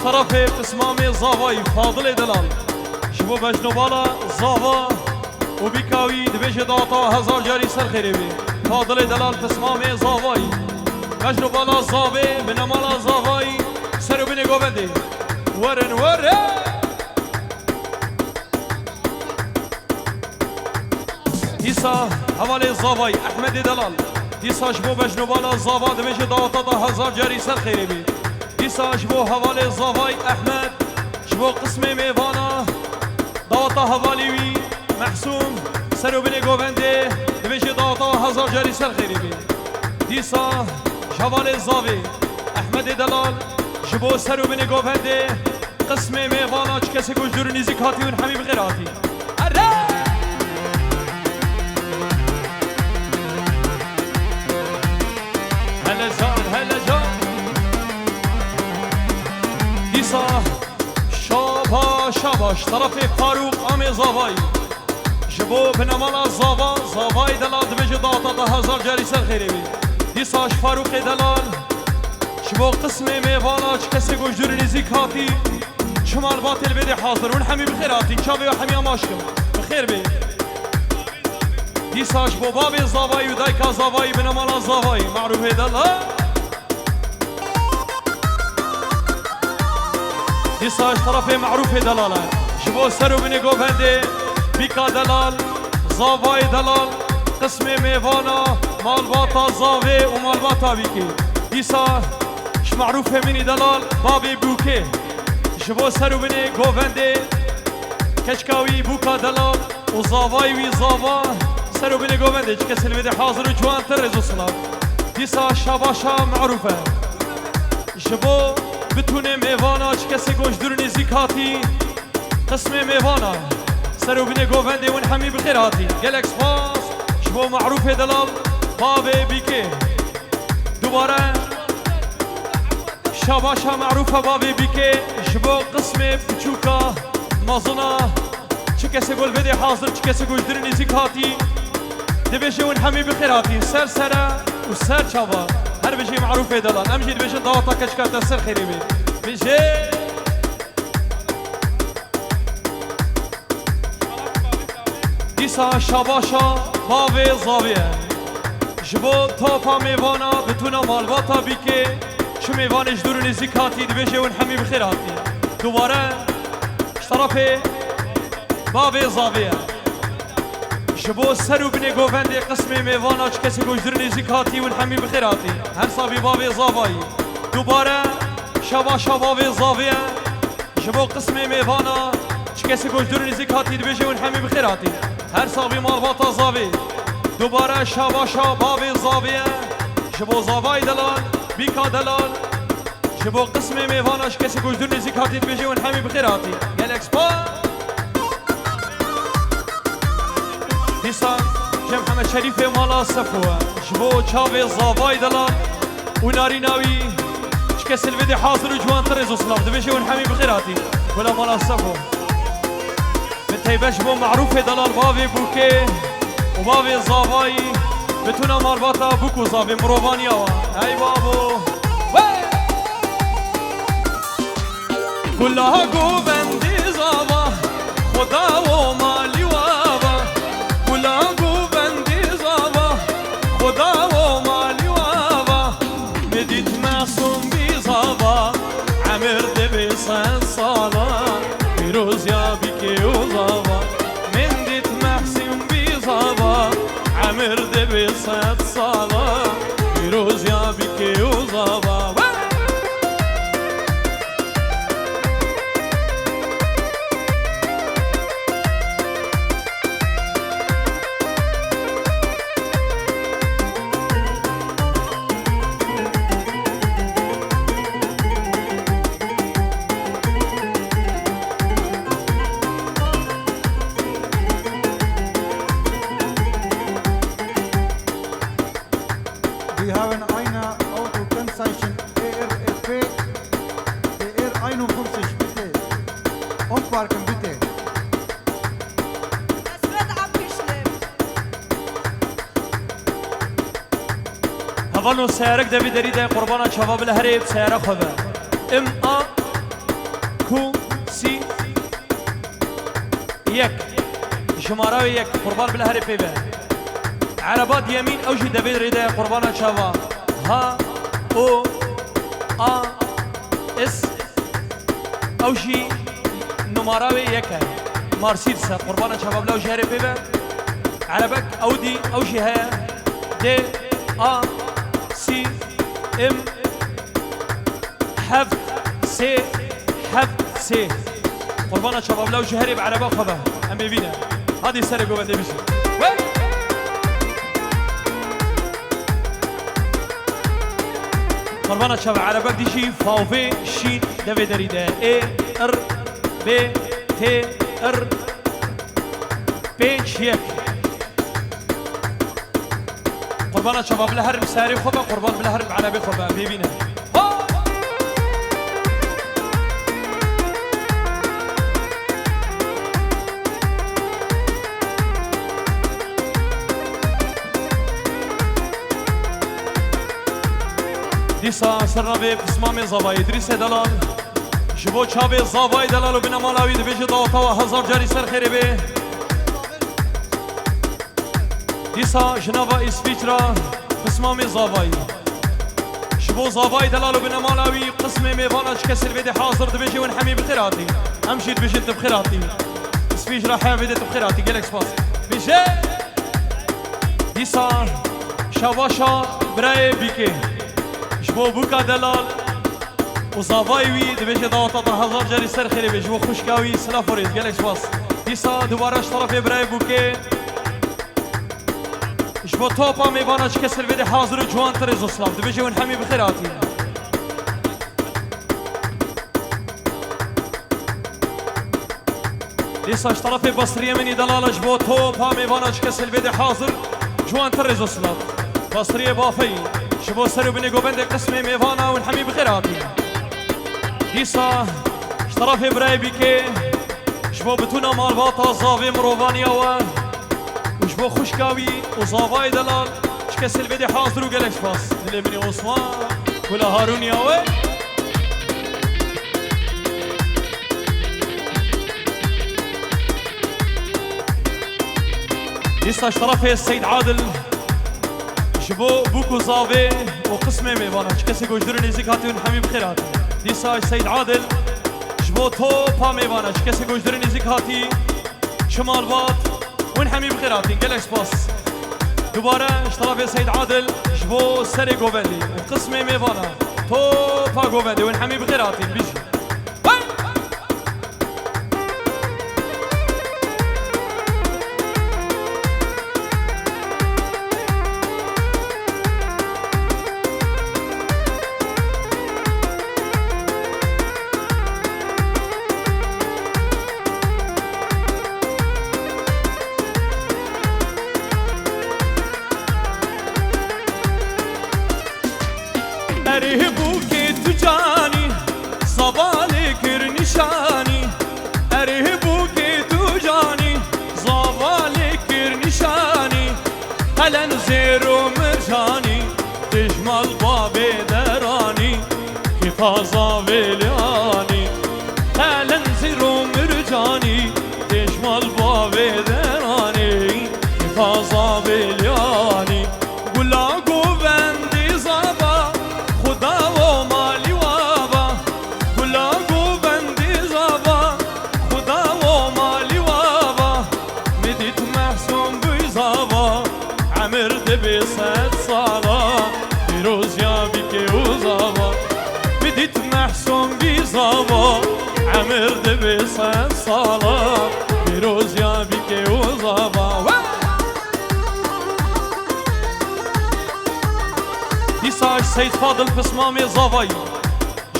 طرف اسمامي زاوي فاضل دلال شبو بجنوبالا زاوا وبيكاوي دبيش داتا هزار جاري سر خيري فاضل دلال اسمامي زاوي بجنوبالا زاوي بنمالا زاوي سرو بني قوبندي ورن ورن ديسا حوالي زاوي احمد دلال ديسا شبو بجنوبالا زاوا دبيش داتا هزار جاري سر خيري ديسا شبو حوالي زاوي احمد شبو قسمي ميفانا داتا حوالي محسوم سرو بني قوبندي دبيش داتا هزار جاري سر خيري ديسا حوالي زاوي احمد دلال شبو سرو بني قوبندي قسمي ميفانا چكسي گوش دورني زكاتي ونحمي بغيراتي هلا جان هلا جان ديسا شاباش طرف فاروق امي زاوي شبو بنمالا زاوي دلال دبيج داتا هزار جاري سر خيري ديساش فاروق دلال شبو قسمي ميفانا چكسي گوش دورني زكاتي شمال باطل بدي حاضر ونحمي بخيراتي شابي وحمي اماشكم بخير بي ديساش بو بابي زاوي ودايكا زاوي بنمالا زاوي معروف دلال ديساش طرفي معروف دلاله شبو سرو بني قوبندي بيكا دلال زاوي دلال قسمي ميفانا مالباتا زاوي ومالباتا بيكي ديسا ش معروف مني دلال بابي بوكي شبو سرو بني قوبندي كشكاوي بوكا دلال وزاوي وي زاوا سرو بني قوبندي كسل بدي حاضر وجوان ترز وصلاة ديسا شاباشا معروفة شبو بتونه ميوانا چكسي گوش درني زكاتي قسمي ميوانا سرو بني قوبندي ونحمي بخيراتي جالكس باس شبو معروف دلال بابي بيكي دوباره شاباشا معروفة بابي بيكي شبو قسمي بچوكا مازونا چكسي قول بدي حاضر چكسي گوش درني زكاتي دبيشي ونحمي بخيراتي سر سرا وسر شابا هر بشي معروف دلال امشي دبيشن دواتا كشكات السر خيري بي بشي ديسا شاباشا باوي زاوية جبو توفا ميوانا بتونا مالباتا بيكي شو ميوانش دوروني زكاتي دبيشي ونحمي بخيراتي دوباره اشترافي باوي زاوية شبو سرو بني قوفندي قسمي ميوانا چكسي گوش درني زكاتي ونحمي بخيراتي هر صابي بابي زاوي دوباره شبا بابي زاوية شبو قسمي ميوانا چكسي گوش درني زكاتي دبيجي ونحمي بخيراتي هر صابي مالباتا زاوي دوباره شبا بابي زاوية شبو زاوي دلال بيكا دلال شبو قسمي ميوانا چكسي گوش درني زكاتي دبيجي ونحمي بخيراتي جالكس با ديسان جم محمد شريف مالا صفوة شبو تشافي زاوي دلال وناري ناوي چكسل بدي حاضر وجوان تريز وصلاف دبيشي ونحمي بخيراتي ولا مالا صفو بتهيبش بو معروف دلال بابي بوكي وبابي زاوي بتونا مارباتا بوكو زاوي مروفانيا هاي بابو كلها قوبندي زاوا خدا ومالي وابا كلها قوبندي زاوا خدا ومالي وابا مديت معصوم بزاوا عمر دبي صلاة فيروز يا بيكي وزاوا مديت معصوم بزاوا عمر دبي صلاة فيروز يا بيكي وزاوا We have an eine Autokennzeichen ERFP DR51 bitte. Umparken bitte. Es wird abgeschleppt. هفانو سيارك دبي دريده قربانا شباب الهريب سيارة خذا بكو سي يك جماراوي يك قربان بالهري بيبه عربات يمين اوجي دبيد ريدا قربان شافا ها او ا اس اوجي نماراوي يك مارسيدس قربان شباب لو جهري بيبه عربك اودي اوجي هيا دي ا سي ام حفظ سي حفظ سي قربان شباب لو جهري بعربه خبا ام بينا هذه سرقوا بدي بشي قربان شباب عربك دي شي فاوفي شي دبي دريده اي ار بي تي ار بي شيك قربان شباب لهرب ساري خبا قربان بالهرب عربي خبا بيبينا دیسا سرنوی بسمامی زاوای دریس دلال جبو چاوی زاوای دلال و بنا مالاوی دبیج داوتا و هزار جاری سر خیری به دیسا جنابا اسفیچرا بسمامی زاوای جبو زاوای دلال و بنا مالاوی قسم میوانا چکسر بیده حاضر دبیجی ون حمی بخیراتی امشید بجید بخیراتی اسفیچرا حیویده بخیراتی گلکس باس بیشه دیسا شواشا برای بیکی جبو بوكا دلال وصافايوي دبيجي داوطا هزار جاري سر خيري بجبو خوشكاوي سلافوريز جالكس باص ديسا دوباره طرف براي بوكي جبو توبا ميبانا كسر بيدي حاضر جوان تريزو سلاف دبيجي ونحمي بخيراتي ديسا طرف بصريه مني دلال جبو توبا ميبانا كسر بيدي حاضر جوان تريزو سلاف بصريه بافي شبو سرو بني قوبند قسمي ميفانا ونحمي بخيراتي ديسا اشترافي براي بيكي شبو بتونا مال باطا صافي مروفانيا وشبو خوشكاوي وصافاي دلال شكسل بدي حاضر وقالك باص اللي بني عثمان ولا هارون ياوي ديسا اشترافي السيد عادل شبو بوكو زافي وقسمي ميفانا شكسي قوجدرون يزيك هاتي ونحمي بخيراتي ديسا السيد عادل شبو توبا ميفانا شكسي قوجدرون يزيك هاتي شمال بات ونحمي بخيراتي قلق سباس دوباره اشترافي السيد عادل شبو سري قوفندي وقسمي ميفانا توبا قوفندي ونحمي بخيراتي بيجي ارهبوكي تجاني صبالي كرنشاني ارهبوكي تجاني صبالي كرنشاني هلن زيرو مرجاني تجمل بابي دراني كفازا ويلاني هلن زيرو مرجاني تجمل بابي دراني كفازا ويلاني قلا قوبندي زابا خدا و مالی وابا گلا گوبندی زابا خدا و مالی وابا مدیت محسوم بی زابا عمر دبی 100 سالا پیروز یابی که او زابا مدیت محسوم بی زابا عمر دبی 100 سالا پیروز یابی که او زابا ديساش سيد فاضل بسمامي زافاي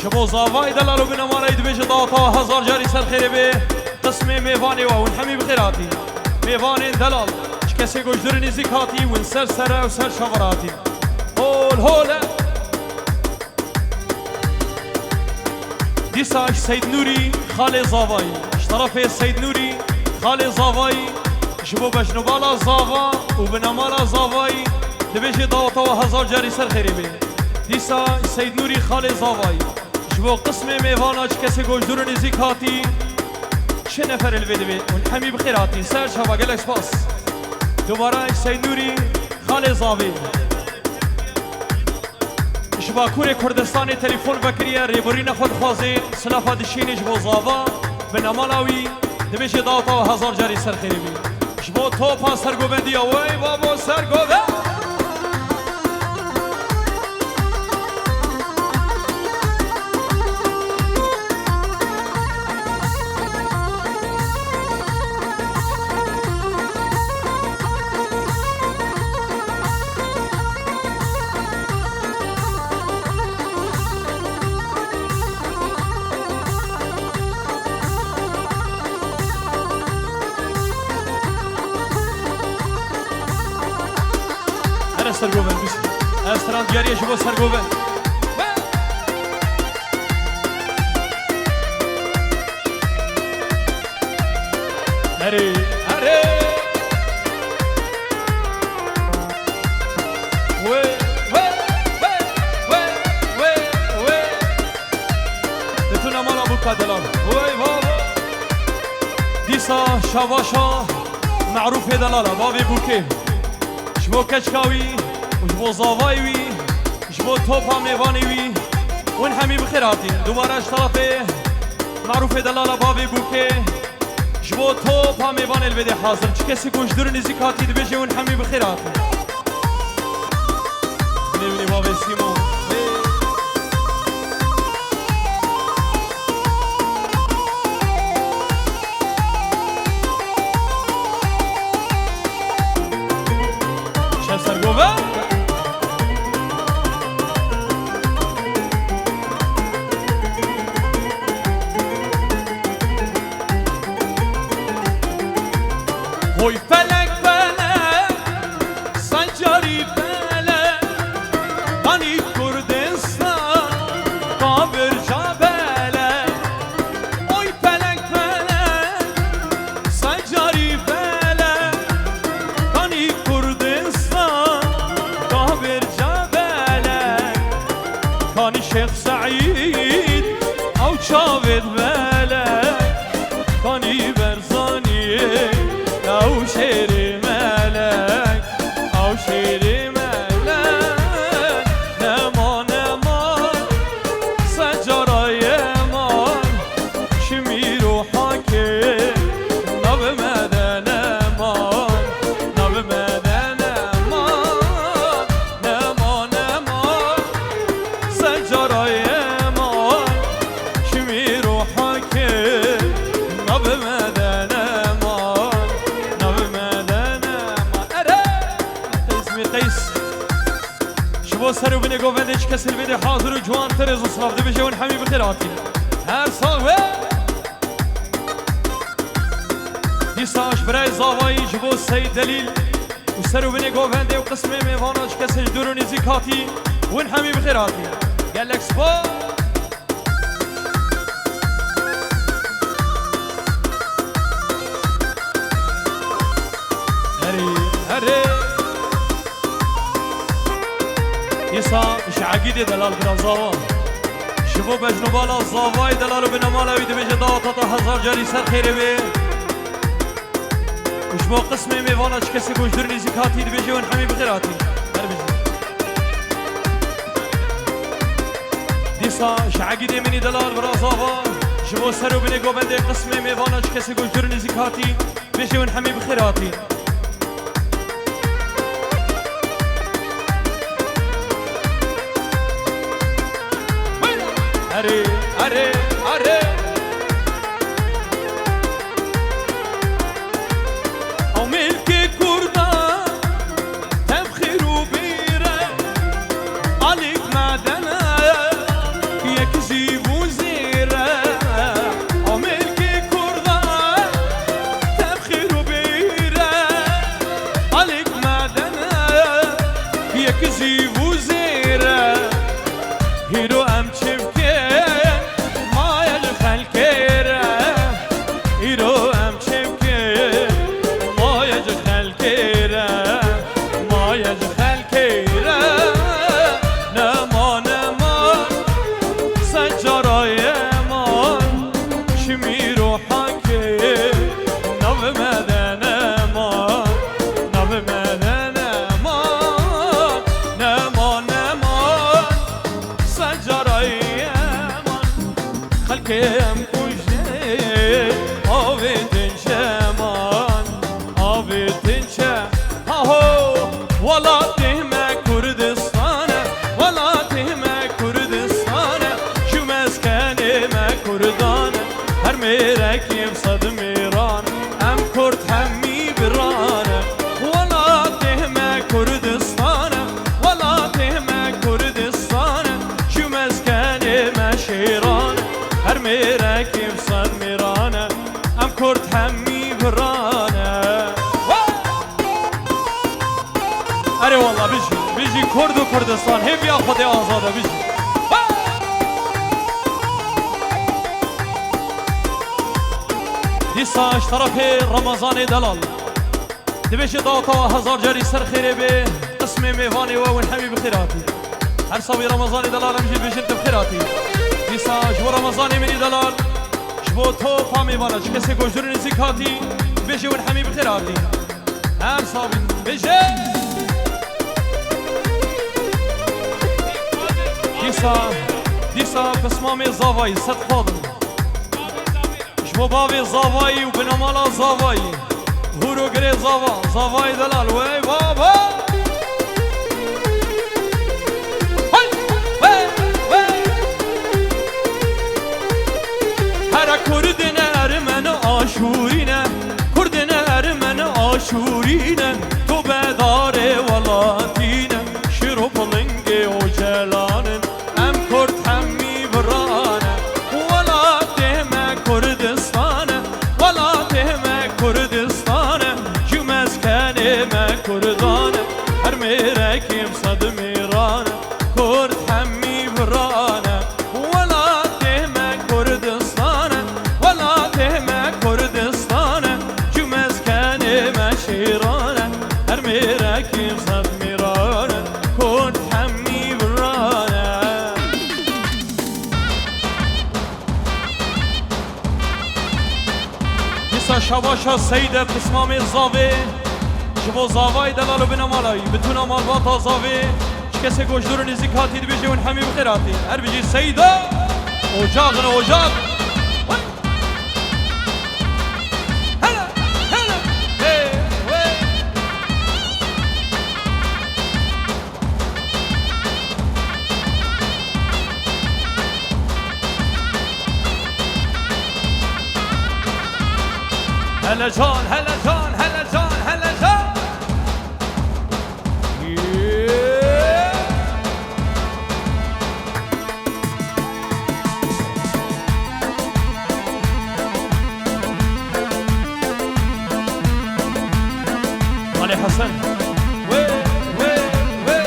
شبو زافاي دلالو بنا مالا يدبيج داوطا هزار جاري سر خيري بيه قسمي ميفاني ونحمي بخيراتي ميفاني دلال شكسي قجدرني زكاتي ونسر سرا وسر شغراتي هول هولا ديساش سيد نوري خالي زافاي اشترفي السيد نوري خالي زافاي شبو بجنوبالا زافا وبنا مالا زافاي دبيجي داوطا هزار جاري سر خيري بيه ديسا سيد نوري خالي زافاي جبو قسم میوانا چه کسی گوش دور نزیک هاتی چه نفر الویدوی اون همی بخیراتی سرچ هوا گلک سپاس دوباره سینوری خال زاوی جبا کوری کردستانی تلیفون بکریه ریبورین خود خوازی سلافا دشینی جبو زاوا به نمالاوی دمیش داوتا و هزار جاری سرخیری بی جبو توپا سرگوبندی وی بابا سرگوبند سرگوبند بیسی استران دیاری شبو سرگوبند هری هری وی وی وی وی وی وی دتونا مالا بوکا دلال وی بابا دیسا شواشا معروف دلالا بابی بوکی جبو کچکاوی و جبو زاوایوی جبو توپا میوانیوی ون همی بخیراتی دوباره اشترافه معروف دلالا بابی بوکه جبو توپا میوان البده حاضر چه کسی گوش دور نزیکاتی دبیجه ون همی بخیراتی بینی بابی سیمون سرگوبند هوی فلک فلک سنجاری فلک بانی کردستان قابر جابلک هوی فلک فلک سنجاری فلک بانی کردستان قابر جابلک کانی شیخ سعید او چاوید ملک کانی برزانیه او شیری ملک او شیری ملک نمان نمان سجارای امان شمیر و حاکم ناب مدن امان ناب مدن امان نمان نمان سجارای امان شمیر و حاکم ناب مدن شبو سرو بینه گوونده چه کسی الویده حاضر و جوان ترز و صلاف دبیجه ون همی بخیراتی هر سال و دیساش برای زاوایی جبو سید دلیل و سرو بینه گوونده و قسم میوانا چه کسی دور و نزیکاتی ون همی بخیراتی گلک سپا هری هری يسا اش عقيدة دلال بنا زاوا شبو بجنبالا زاواي دلالو بنا مالاوي دبيجة داوطاطا هزار جاري سر خيري بي وشبو قسمي ميوانا چكسي گوش درني زكاتي دبيجة ون حمي بخيراتي ديسا اش عقيدة مني دلال بنا زاوا شبو سرو بني گوبنده قسمي ميوانا چكسي گوش درني زكاتي دبيجة ون حمي بخيراتي أري أري أري أو ملكي كردا تبخير وبيرة عليك معدنة يكذب وزيرة أو ملكي كردا تبخير وبيرة عليك معدنة يكذب وزيرة هيرو أمشي کرد همی برانه اره والله بیجی کرد و کردستان هی بیا خود آزاده بیجی دیساش طرف رمضان دلال دبیش داتا هزار جاری سر خیره به قسم میوانی و اون همی بخیراتی هر سوی رمضان دلال همجی بیشن تبخیراتی دیساش و رمضان منی دلال شبو تو پا میوانا چه کسی گوشدر نزیکاتی بیشی اون همی بخیراتی هر سوی بیشه دیسا قسمام زاوایی صد خادم شبو باوی زاوایی و بنامالا زاوایی هورو گره زاوایی دلال وی بابا هر کردن ارمن آشورینه کردن ارمن آشورینه تو بداره ولاتینه شروع پلنگه و جلانه ام کرد همی برانه ولاته ما کردستانه ولاته ما کردستانه جو مسکنه ما کردانه هر میرکیم صد میرانه کرد همی برانه ولاته ما کردستانه ولاته ما کردستانه جو مسکنه ما شیرانه هر میرکیم صد میرانه کرد همی برانه دیسا شباشا سیده قسمام زاوه شبو زاوای دلالو بنامالایی بتونا مالواتا زاوه چه کسی گوشدور نزیکاتی دو بیجی ون همی بخیراتی هر بیجی سیده اوجاغن اوجاغ هلا هلا هی وی هلا جان هلا جان هلا جان هلا جان علي حسن وي وي وي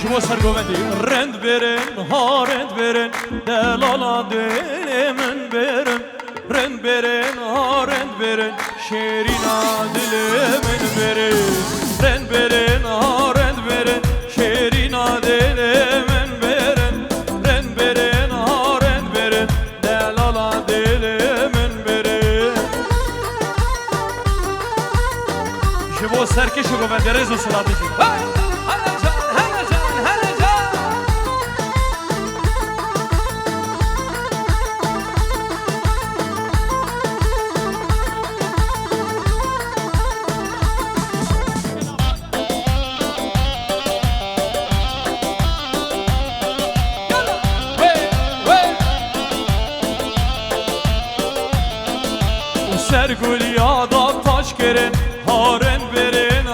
شو سرگوندی رند برن ها رند برن دلالا دل من برن رند برن ها رند برن شیرینا دل من برن رند برن ها رند برن شیرینا دل من برن رند برن ها رند برن دلالا دل من برن شو سرکش گوندی رزو سلادی سرگل یادا تاش کرن هارن برن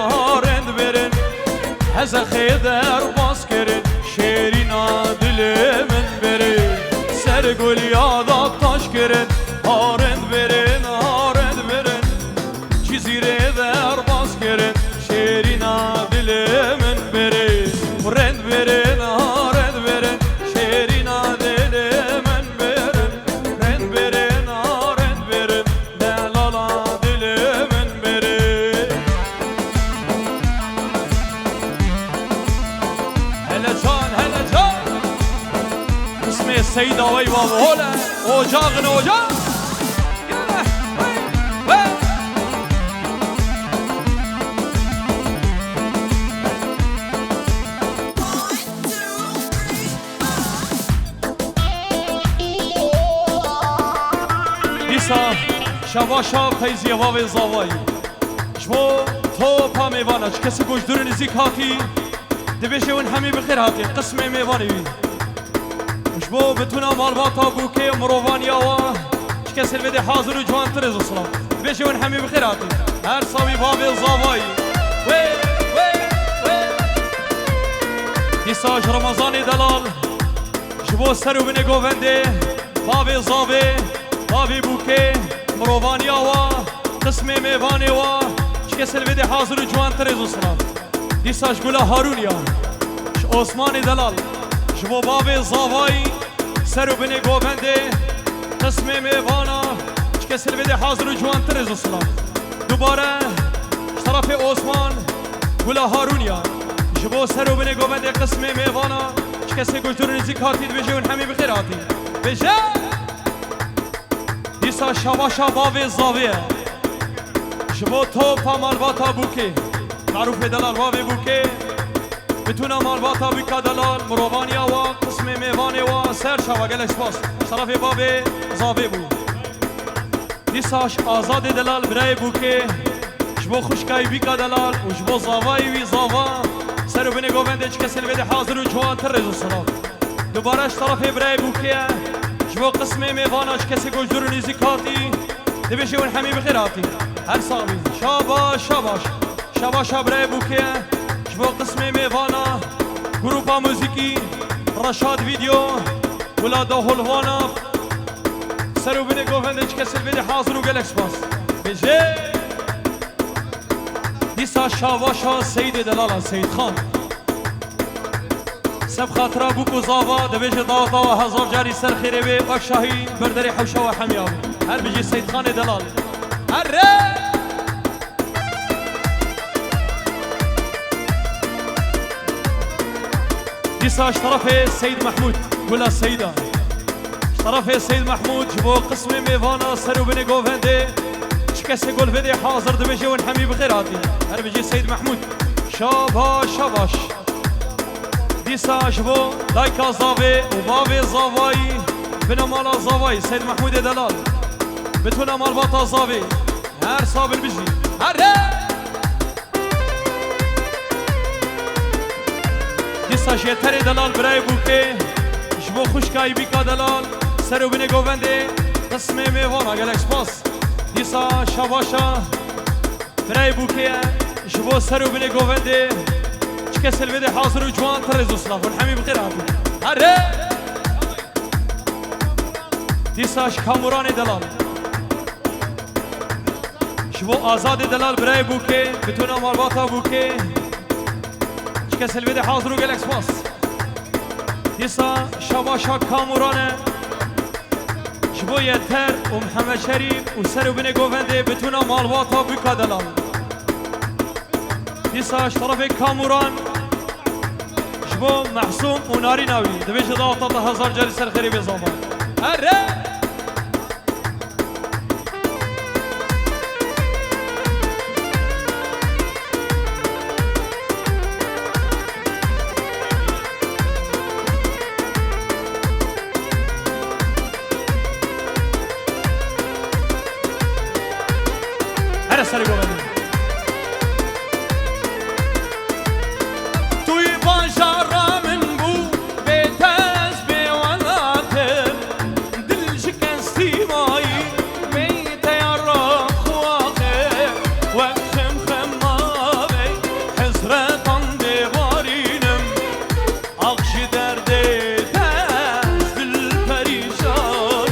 هز خیدر باز کرن شیرینا دل من برن سرگل یادا تاش کرن هارن برن چیزی در باز کرن شیرینا دل من برن رند برن هارن برن شیرینا دل من برن رند برن هارن برن دلالا دل من برن هلا جان اسم سیدا وی بابا هلا اوجاغن اوجاغ شواشا فیزی واو زاوایی شبو تو پا میوانه چه کسی گوشدور نزیک هاتی دبیشه اون همی بخیر هاتی قسم میوانی بی شبو بتونا مالواتا بوکه مروانیا و چه کسی بده حاضر و جوان ترز سلام دبیشه اون همی بخیر هاتی هر سامی واو زاوایی وی دیساج رمضانی دلال جبو سرو بینه گوونده باوی زاوی باوی بوکه مروانی آوا قسم میوانی وا چکه سلویده حاضر و جوان تریزو سرام دیساج گولا هارونیا عثمانی دلال جبو باوی زاوی سرو بینه گوونده قسم میوانا چکه سلویده حاضر و جوان تریزو سرام دوباره طرف عثمان گولا هارونیا جبو سرو بینه گوونده قسم میوانا کسی گوشتور نزیک هاتید بجه اون همی بخیر هاتید بجه دیسا شبا شبا و زاویه شبو تو پا مالباتا بوکه معروف دلال واوی بوکه بتونه مالباتا بکا دلال مروبانی و قسم میوانی و سر شبا گلک سپاس طرف بابی زاوی بو دیساش آزاد دلال برای بوکه شبو خوشکای بکا دلال و شبو زاوی وی زاوا سر و بینه گوونده چه کسی الویده حاضر و جوان تر رزو سلام دوبارهش طرف برای بوکیه جبو قسمه میوانه چه کسی گوشدور و نزیکاتی دبیشه اون همی بخیر آتی هر سامی شاباش شاباش شاباش برای بوکیه جبو قسمه میوانه گروپا موزیکی رشاد ویدیو ولاده هلوانا سر و بینه گوونده چه کسی الویده حاضر و گلک سپاس بجه دیسا شاواشا سید دلالا سید خان سب خاطرا بوکو زاوا دبیج داوا هزار جاری سر خیره بی باک شاهی بردری حوشا و حمیاوی هر بجی سید خان دلال هر ره دیسا طرف سید محمود گولا سیدا طرف سید محمود جبو قسم میوانا سرو بینه گوونده کسی گل بده حاضر دبیجه و همی بخیر آتی هر بجی سید محمود شاباش شاباش دیسا شبو دایکا زاوی و باوی زاوایی بنمالا زاوایی سید محمود دلال بتونه مال باتا زاوی هر صابر بجی هر دیسا شیطر دلال برای بوکه شبو خوشکایی بیکا دلال سر و بینه گوونده قسم میوانا گلک سپاس دیسا شباشا برای بوکیه شبو سر و بینه گوونده چه کسی الویده حاضر و جوان ترزو صلاف ونحمی بخیر آتی هره دیساش کاموران دلال شبو آزاد دلال برای بوکه بتونه مالباتا بوکه چه کسی الویده حاضر و گلک سپاس دیسا شباشا کامورانه شبو یتر و محمد شریف و سر و بینه گوونده بتونه مالواتا بکا دلال دیساش طرف کاموران شبو محسوم و ناری ناوی دبیش داوتا هزار جاری سر خیری بزامان هره سر گوونده توی باشارا من بو بتاز بیواناتم دل شکستی مایی بیت یارا خواخه و خم خم ماوی حسرتان دیوارینم آخش درده دست دل پریشان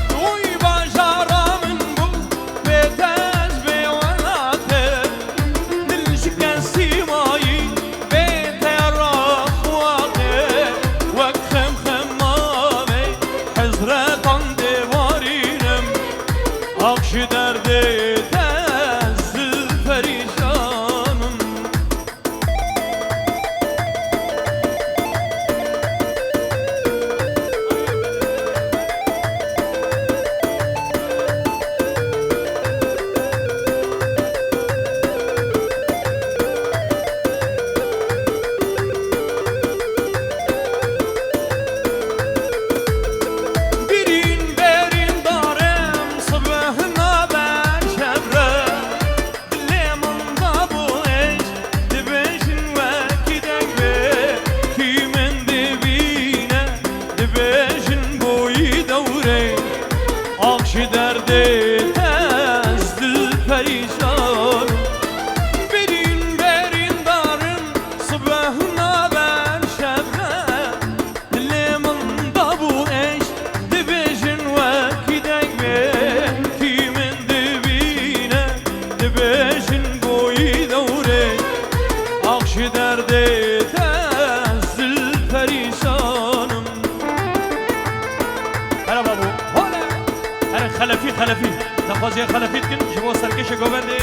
توی باشارا من بو بتاز akşı derde dezil perişanım بازی خلفیت کن جبو سرکش گوبنده